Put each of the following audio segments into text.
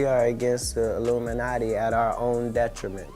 are against the Illuminati at our own detriment.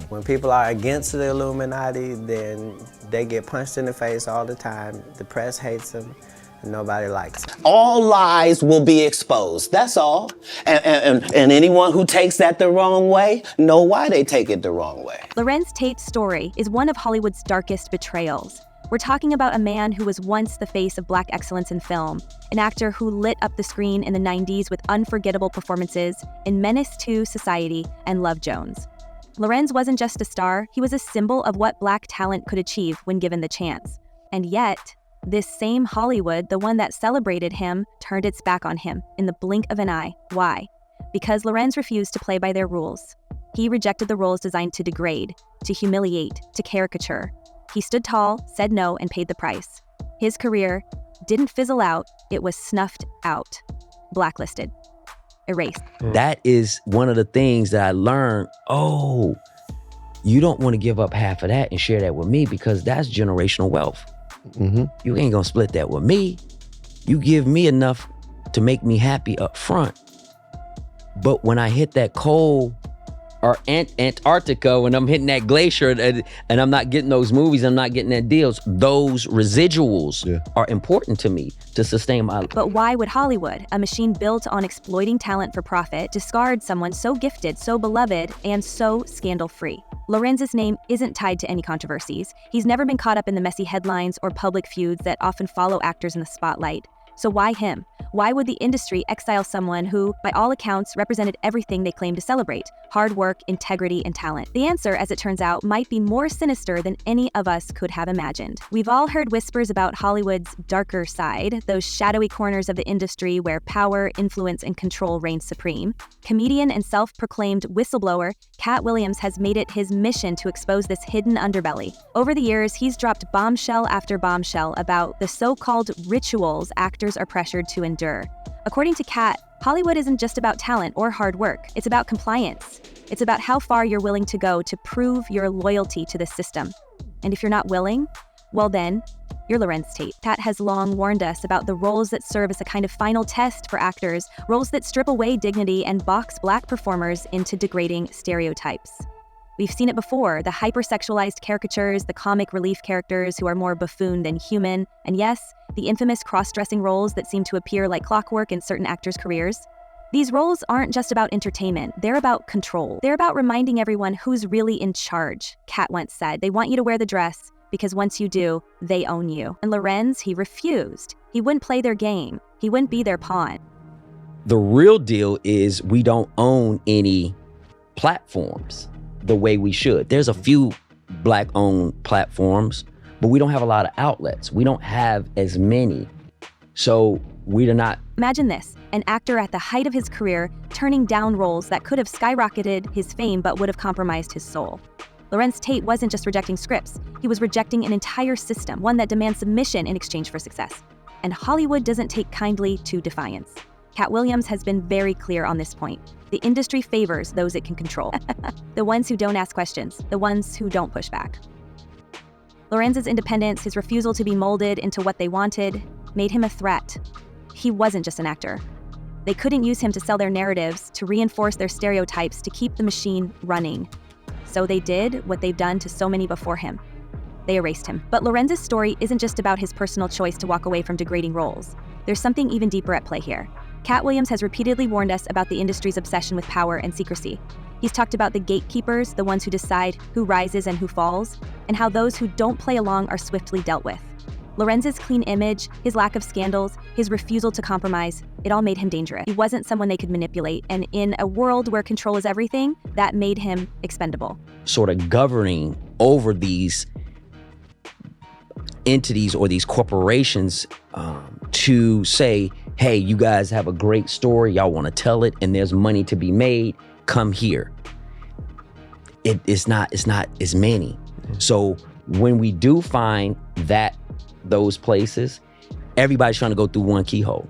When people are against the Illuminati, then they get punched in the face all the time. The press hates them, and nobody likes them. All lies will be exposed, that's all. And anyone who takes that the wrong way, know why they take it the wrong way. Larenz Tate's story is one of Hollywood's darkest betrayals. We're talking about a man who was once the face of Black excellence in film, an actor who lit up the screen in the 90s with unforgettable performances in Menace 2, Society, and Love Jones. Larenz wasn't just a star, he was a symbol of what Black talent could achieve when given the chance. And yet, this same Hollywood, the one that celebrated him, turned its back on him in the blink of an eye. Why? Because Larenz refused to play by their rules. He rejected the roles designed to degrade, to humiliate, to caricature. He stood tall, said no, and paid the price. His career didn't fizzle out, it was snuffed out, blacklisted, erased. That is one of the things that I learned. Oh, you don't want to give up half of that and share that with me, because that's generational wealth. You ain't gonna split that with me. You give me enough to make me happy up front. But when I hit that cold or Antarctica, when I'm hitting that glacier and I'm not getting those movies, I'm not getting that deals, those residuals are important to me to sustain my life. But why would Hollywood, a machine built on exploiting talent for profit, discard someone so gifted, so beloved, and so scandal-free? Larenz's name isn't tied to any controversies. He's never been caught up in the messy headlines or public feuds that often follow actors in the spotlight. So why him? Why would the industry exile someone who, by all accounts, represented everything they claim to celebrate? Hard work, integrity, and talent. The answer, as it turns out, might be more sinister than any of us could have imagined. We've all heard whispers about Hollywood's darker side, those shadowy corners of the industry where power, influence, and control reign supreme. Comedian and self-proclaimed whistleblower, Katt Williams has made it his mission to expose this hidden underbelly. Over the years, he's dropped bombshell after bombshell about the so-called rituals actors are pressured to endure. According to Katt, Hollywood isn't just about talent or hard work. It's about compliance. It's about how far you're willing to go to prove your loyalty to the system. And if you're not willing, well then, you're Larenz Tate. Katt has long warned us about the roles that serve as a kind of final test for actors, roles that strip away dignity and box Black performers into degrading stereotypes. We've seen it before, the hypersexualized caricatures, the comic relief characters who are more buffoon than human, and yes, the infamous cross-dressing roles that seem to appear like clockwork in certain actors' careers. These roles aren't just about entertainment, they're about control. They're about reminding everyone who's really in charge. Katt once said, they want you to wear the dress, because once you do, they own you. And Larenz, he refused. He wouldn't play their game. He wouldn't be their pawn. The real deal is we don't own any platforms the way we should. There's a few Black-owned platforms, but we don't have a lot of outlets. We don't have as many. So we are not. Imagine this, an actor at the height of his career turning down roles that could have skyrocketed his fame but would have compromised his soul. Larenz Tate wasn't just rejecting scripts, he was rejecting an entire system, one that demands submission in exchange for success. And Hollywood doesn't take kindly to defiance. Katt Williams has been very clear on this point. The industry favors those it can control. The ones who don't ask questions, the ones who don't push back. Larenz's independence, his refusal to be molded into what they wanted, made him a threat. He wasn't just an actor. They couldn't use him to sell their narratives, to reinforce their stereotypes, to keep the machine running. So they did what they've done to so many before him. They erased him. But Larenz's story isn't just about his personal choice to walk away from degrading roles. There's something even deeper at play here. Katt Williams has repeatedly warned us about the industry's obsession with power and secrecy. He's talked about the gatekeepers, the ones who decide who rises and who falls, and how those who don't play along are swiftly dealt with. Larenz's clean image, his lack of scandals, his refusal to compromise, it all made him dangerous. He wasn't someone they could manipulate, and in a world where control is everything, that made him expendable. Sort of governing over these entities or these corporations to say, hey, you guys have a great story, y'all want to tell it, and there's money to be made, come here. It's not as many. So when we do find those places, everybody's trying to go through one keyhole.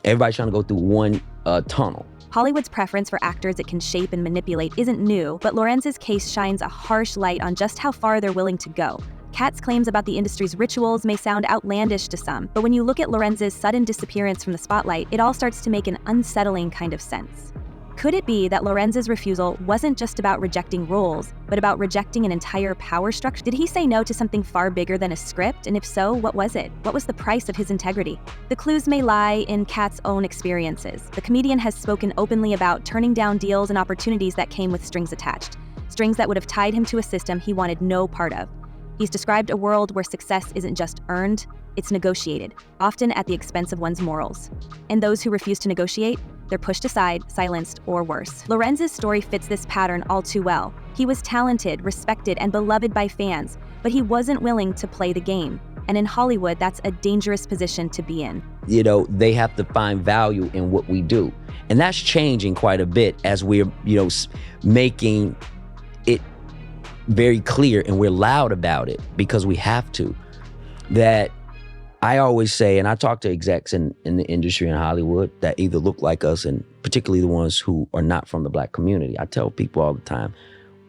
Everybody's trying to go through one tunnel. Hollywood's preference for actors it can shape and manipulate isn't new, but Larenz's case shines a harsh light on just how far they're willing to go. Katt's claims about the industry's rituals may sound outlandish to some, but when you look at Larenz's sudden disappearance from the spotlight, it all starts to make an unsettling kind of sense. Could it be that Lorenz's refusal wasn't just about rejecting roles, but about rejecting an entire power structure? Did he say no to something far bigger than a script? And if so, what was it? What was the price of his integrity? The clues may lie in Katt's own experiences. The comedian has spoken openly about turning down deals and opportunities that came with strings attached, strings that would have tied him to a system he wanted no part of. He's described a world where success isn't just earned, it's negotiated, often at the expense of one's morals. And those who refuse to negotiate, they're pushed aside, silenced, or worse. Lorenz's story fits this pattern all too well. He was talented, respected, and beloved by fans, but he wasn't willing to play the game. And in Hollywood, that's a dangerous position to be in. You know, they have to find value in what we do. And that's changing quite a bit as we're, making it very clear, and we're loud about it because we have to, that I always say, and I talk to execs in the industry in Hollywood that either look like us, and particularly the ones who are not from the Black community. I tell people all the time,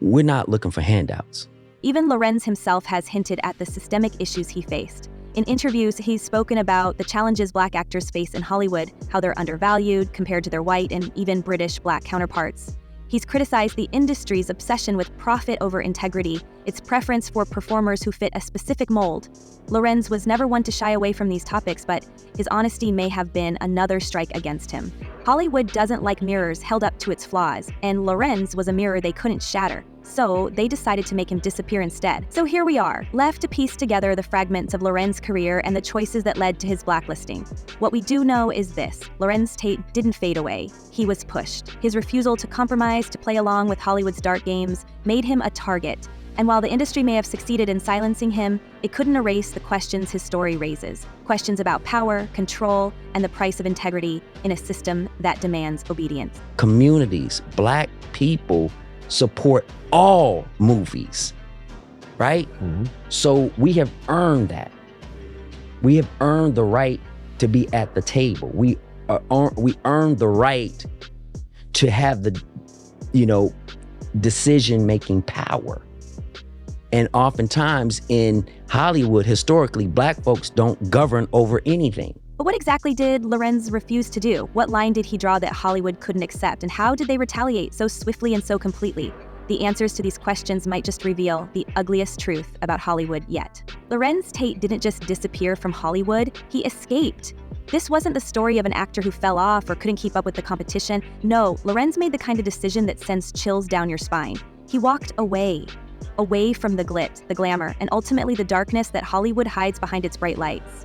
we're not looking for handouts. Even Larenz himself has hinted at the systemic issues he faced. In interviews, he's spoken about the challenges Black actors face in Hollywood, how they're undervalued compared to their white and even British Black counterparts. He's criticized the industry's obsession with profit over integrity, its preference for performers who fit a specific mold. Larenz was never one to shy away from these topics, but his honesty may have been another strike against him. Hollywood doesn't like mirrors held up to its flaws, and Larenz was a mirror they couldn't shatter. So they decided to make him disappear instead. So here we are, left to piece together the fragments of Lorenz's career and the choices that led to his blacklisting. What we do know is this: Larenz Tate didn't fade away. He was pushed. His refusal to compromise, to play along with Hollywood's dark games, made him a target. And while the industry may have succeeded in silencing him, it couldn't erase the questions his story raises. Questions about power, control, and the price of integrity in a system that demands obedience. Communities, Black people support all movies, right? Mm-hmm. So we have earned that. We have earned the right to be at the table. We earned the right to have the, decision-making power. And oftentimes in Hollywood, historically, Black folks don't govern over anything. But what exactly did Larenz refuse to do? What line did he draw that Hollywood couldn't accept? And how did they retaliate so swiftly and so completely? The answers to these questions might just reveal the ugliest truth about Hollywood yet. Larenz Tate didn't just disappear from Hollywood, he escaped. This wasn't the story of an actor who fell off or couldn't keep up with the competition. No, Larenz made the kind of decision that sends chills down your spine. He walked away from the glitz, the glamour, and ultimately the darkness that Hollywood hides behind its bright lights.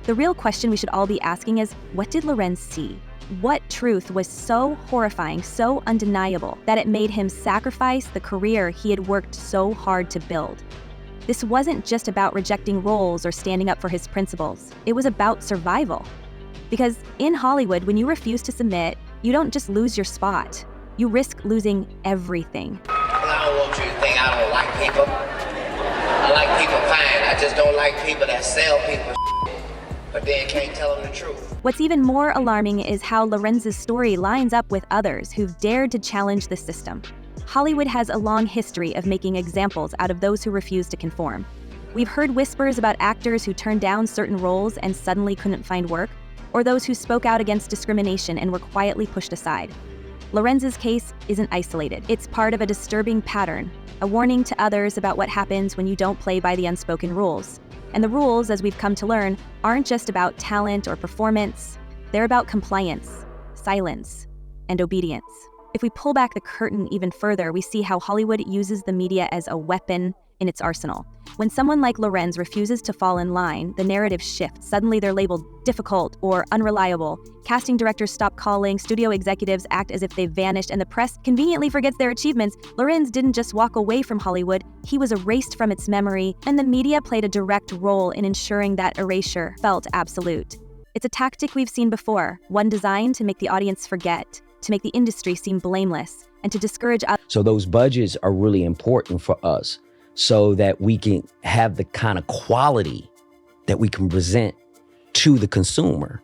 The real question we should all be asking is, what did Larenz see? What truth was so horrifying, so undeniable, that it made him sacrifice the career he had worked so hard to build? This wasn't just about rejecting roles or standing up for his principles. It was about survival. Because in Hollywood, when you refuse to submit, you don't just lose your spot. You risk losing everything. I don't want you to think I don't like people. I like people fine. I just don't like people that sell people but then can't tell them the truth. What's even more alarming is how Lorenz's story lines up with others who've dared to challenge the system. Hollywood has a long history of making examples out of those who refuse to conform. We've heard whispers about actors who turned down certain roles and suddenly couldn't find work, or those who spoke out against discrimination and were quietly pushed aside. Lorenz's case isn't isolated. It's part of a disturbing pattern, a warning to others about what happens when you don't play by the unspoken rules. And the rules, as we've come to learn, aren't just about talent or performance. They're about compliance, silence, and obedience. If we pull back the curtain even further, we see how Hollywood uses the media as a weapon in its arsenal. When someone like Larenz refuses to fall in line, the narrative shifts. Suddenly they're labeled difficult or unreliable. Casting directors stop calling, studio executives act as if they've vanished, and the press conveniently forgets their achievements. Larenz didn't just walk away from Hollywood, he was erased from its memory, and the media played a direct role in ensuring that erasure felt absolute. It's a tactic we've seen before, one designed to make the audience forget, to make the industry seem blameless, and to discourage others. So those budgets are really important for us, so that we can have the kind of quality that we can present to the consumer.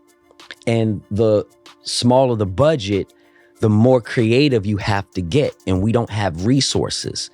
And the smaller the budget, the more creative you have to get. And we don't have resources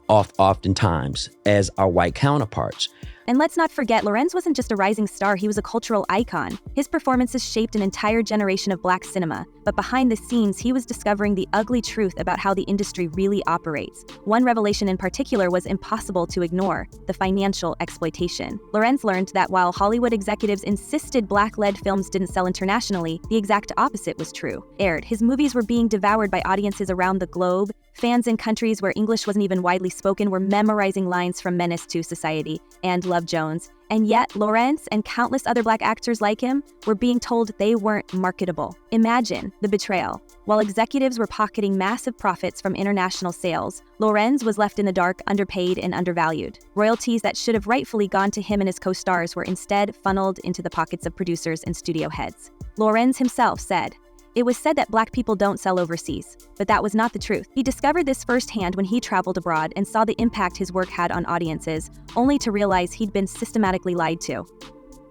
oftentimes as our white counterparts. And let's not forget, Larenz wasn't just a rising star, he was a cultural icon. His performances shaped an entire generation of Black cinema, but behind the scenes, he was discovering the ugly truth about how the industry really operates. One revelation in particular was impossible to ignore: the financial exploitation. Larenz learned that while Hollywood executives insisted Black-led films didn't sell internationally, the exact opposite was true. His movies were being devoured by audiences around the globe. Fans in countries where English wasn't even widely spoken were memorizing lines from Menace to Society and Love Jones. And yet, Larenz and countless other Black actors like him were being told they weren't marketable. Imagine the betrayal. While executives were pocketing massive profits from international sales, Larenz was left in the dark, underpaid and undervalued. Royalties that should have rightfully gone to him and his co-stars were instead funneled into the pockets of producers and studio heads. Larenz himself said, "It was said that Black people don't sell overseas, but that was not the truth." He discovered this firsthand when he traveled abroad and saw the impact his work had on audiences, only to realize he'd been systematically lied to.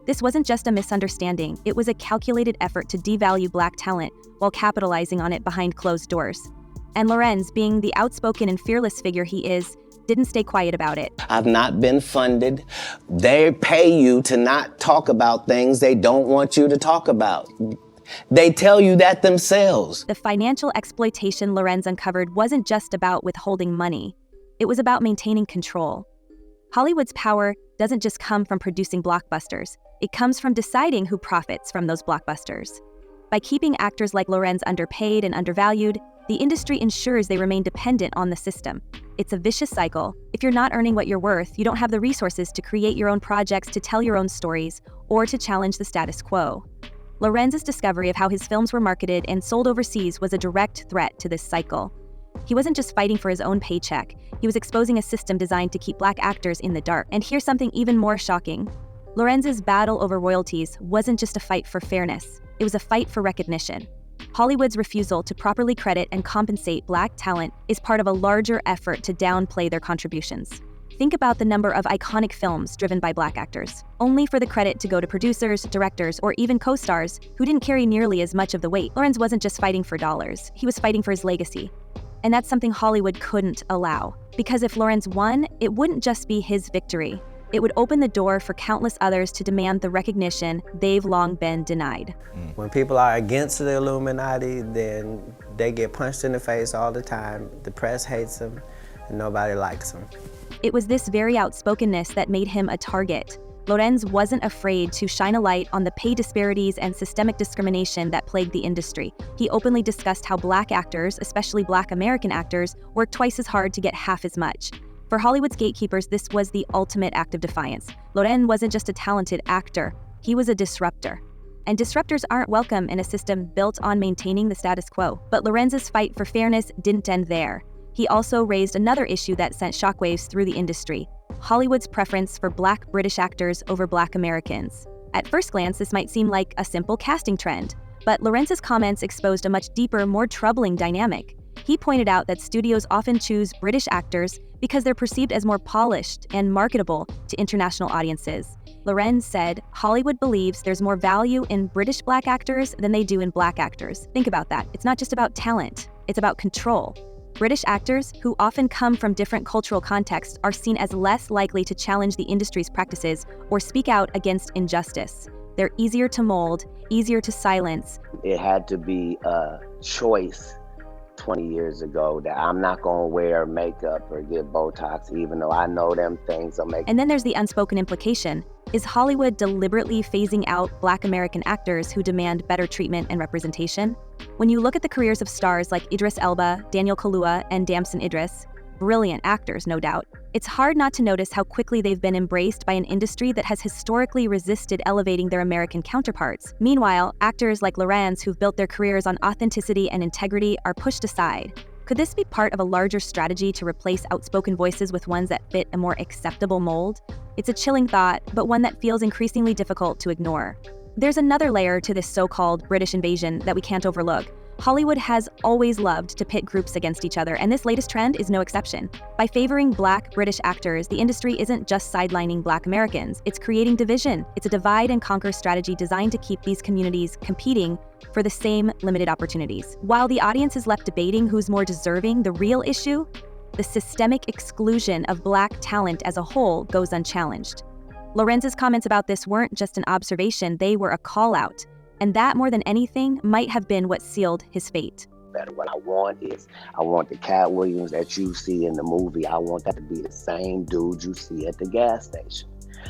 This wasn't just a misunderstanding, it was a calculated effort to devalue Black talent while capitalizing on it behind closed doors. And Larenz, being the outspoken and fearless figure he is, didn't stay quiet about it. I've not been funded. They pay you to not talk about things they don't want you to talk about. They tell you that themselves. The financial exploitation Larenz uncovered wasn't just about withholding money. It was about maintaining control. Hollywood's power doesn't just come from producing blockbusters. It comes from deciding who profits from those blockbusters. By keeping actors like Larenz underpaid and undervalued, the industry ensures they remain dependent on the system. It's a vicious cycle. If you're not earning what you're worth, you don't have the resources to create your own projects, to tell your own stories, or to challenge the status quo. Lorenz's discovery of how his films were marketed and sold overseas was a direct threat to this cycle. He wasn't just fighting for his own paycheck, he was exposing a system designed to keep Black actors in the dark. And here's something even more shocking. Lorenz's battle over royalties wasn't just a fight for fairness, it was a fight for recognition. Hollywood's refusal to properly credit and compensate Black talent is part of a larger effort to downplay their contributions. Think about the number of iconic films driven by Black actors, only for the credit to go to producers, directors, or even co-stars who didn't carry nearly as much of the weight. Larenz wasn't just fighting for dollars, he was fighting for his legacy. And that's something Hollywood couldn't allow. Because if Larenz won, it wouldn't just be his victory. It would open the door for countless others to demand the recognition they've long been denied. When people are against the Illuminati, then they get punched in the face all the time. The press hates them, and nobody likes them. It was this very outspokenness that made him a target. Larenz wasn't afraid to shine a light on the pay disparities and systemic discrimination that plagued the industry. He openly discussed how Black actors, especially Black American actors, worked twice as hard to get half as much. For Hollywood's gatekeepers, this was the ultimate act of defiance. Loren wasn't just a talented actor, he was a disruptor. And disruptors aren't welcome in a system built on maintaining the status quo. But Lorenz's fight for fairness didn't end there. He also raised another issue that sent shockwaves through the industry: Hollywood's preference for Black British actors over Black Americans. At first glance, this might seem like a simple casting trend, but Lorenz's comments exposed a much deeper, more troubling dynamic. He pointed out that studios often choose British actors because they're perceived as more polished and marketable to international audiences. Larenz said, Hollywood believes there's more value in British Black actors than they do in Black actors. Think about that. It's not just about talent, it's about control. British actors, who often come from different cultural contexts, are seen as less likely to challenge the industry's practices or speak out against injustice. They're easier to mold, easier to silence. It had to be a choice 20 years ago that I'm not gonna wear makeup or get Botox, even though I know them things will make. And then there's the unspoken implication. Is Hollywood deliberately phasing out Black American actors who demand better treatment and representation? When you look at the careers of stars like Idris Elba, Daniel Kaluuya, and Damson Idris, brilliant actors, no doubt, it's hard not to notice how quickly they've been embraced by an industry that has historically resisted elevating their American counterparts. Meanwhile, actors like Larenz, who've built their careers on authenticity and integrity, are pushed aside. Could this be part of a larger strategy to replace outspoken voices with ones that fit a more acceptable mold? It's a chilling thought, but one that feels increasingly difficult to ignore. There's another layer to this so-called British invasion that we can't overlook. Hollywood has always loved to pit groups against each other, and this latest trend is no exception. By favoring Black British actors, the industry isn't just sidelining Black Americans, it's creating division. It's a divide and conquer strategy designed to keep these communities competing for the same limited opportunities. While the audience is left debating who's more deserving, the real issue, the systemic exclusion of Black talent as a whole, goes unchallenged. Lorenz's comments about this weren't just an observation, they were a call out. And that, more than anything, might have been what sealed his fate. What I want the Katt Williams that you see in the movie. I want that to be the same dude you see at the gas station.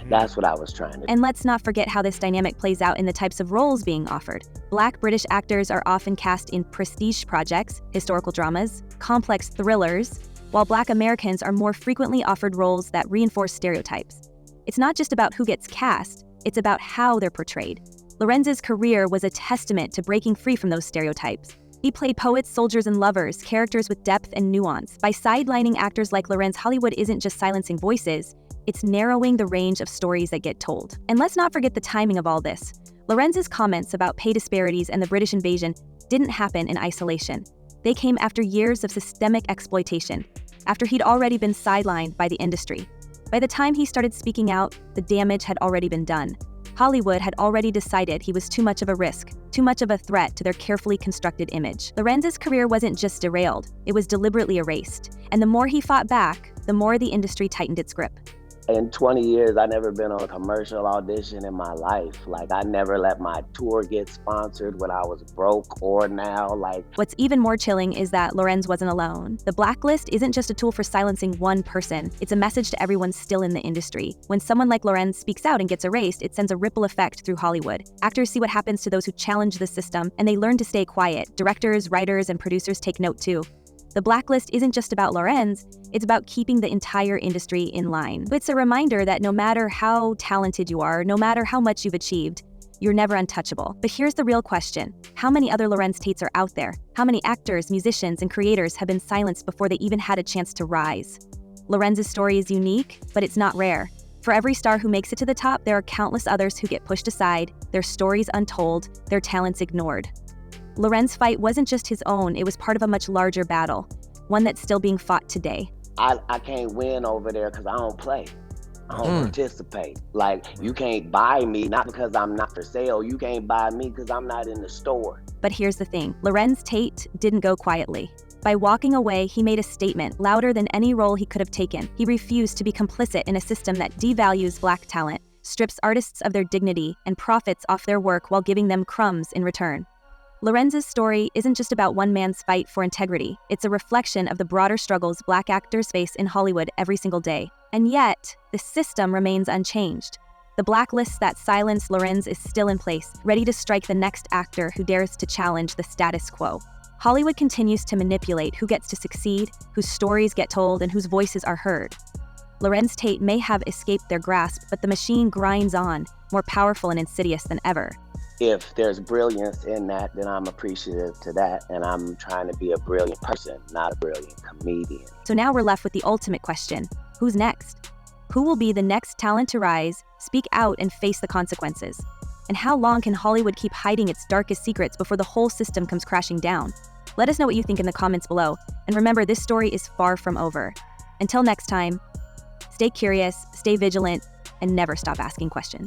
That's what I was trying to do. And let's not forget how this dynamic plays out in the types of roles being offered. Black British actors are often cast in prestige projects, historical dramas, complex thrillers, while Black Americans are more frequently offered roles that reinforce stereotypes. It's not just about who gets cast, it's about how they're portrayed. Lorenz's career was a testament to breaking free from those stereotypes. He played poets, soldiers, and lovers, characters with depth and nuance. By sidelining actors like Lorenz, Hollywood isn't just silencing voices, it's narrowing the range of stories that get told. And let's not forget the timing of all this. Lorenz's comments about pay disparities and the British invasion didn't happen in isolation. They came after years of systemic exploitation, after he'd already been sidelined by the industry. By the time he started speaking out, the damage had already been done. Hollywood had already decided he was too much of a risk, too much of a threat to their carefully constructed image. Lorenz's career wasn't just derailed, it was deliberately erased. And the more he fought back, the more the industry tightened its grip. In 20 years, I never been on a commercial audition in my life. Like, I never let my tour get sponsored when I was broke or now. What's even more chilling is that Lorenz wasn't alone. The blacklist isn't just a tool for silencing one person. It's a message to everyone still in the industry. When someone like Lorenz speaks out and gets erased, it sends a ripple effect through Hollywood. Actors see what happens to those who challenge the system, and they learn to stay quiet. Directors, writers, and producers take note too. The blacklist isn't just about Lorenz, it's about keeping the entire industry in line. It's a reminder that no matter how talented you are, no matter how much you've achieved, you're never untouchable. But here's the real question. How many other Larenz Tates are out there? How many actors, musicians, and creators have been silenced before they even had a chance to rise? Lorenz's story is unique, but it's not rare. For every star who makes it to the top, there are countless others who get pushed aside, their stories untold, their talents ignored. Lorenz's fight wasn't just his own, it was part of a much larger battle, one that's still being fought today. I can't win over there because I don't play. I don't participate. You can't buy me, not because I'm not for sale. You can't buy me because I'm not in the store. But here's the thing, Larenz Tate didn't go quietly. By walking away, he made a statement louder than any role he could have taken. He refused to be complicit in a system that devalues Black talent, strips artists of their dignity, and profits off their work while giving them crumbs in return. Lorenz's story isn't just about one man's fight for integrity. It's a reflection of the broader struggles Black actors face in Hollywood every single day. And yet, the system remains unchanged. The blacklist that silenced Lorenz is still in place, ready to strike the next actor who dares to challenge the status quo. Hollywood continues to manipulate who gets to succeed, whose stories get told, and whose voices are heard. Larenz Tate may have escaped their grasp, but the machine grinds on, more powerful and insidious than ever. If there's brilliance in that, then I'm appreciative to that, and I'm trying to be a brilliant person, not a brilliant comedian. So now we're left with the ultimate question. Who's next? Who will be the next talent to rise, speak out, and face the consequences? And how long can Hollywood keep hiding its darkest secrets before the whole system comes crashing down? Let us know what you think in the comments below. And remember, this story is far from over. Until next time, stay curious, stay vigilant, and never stop asking questions.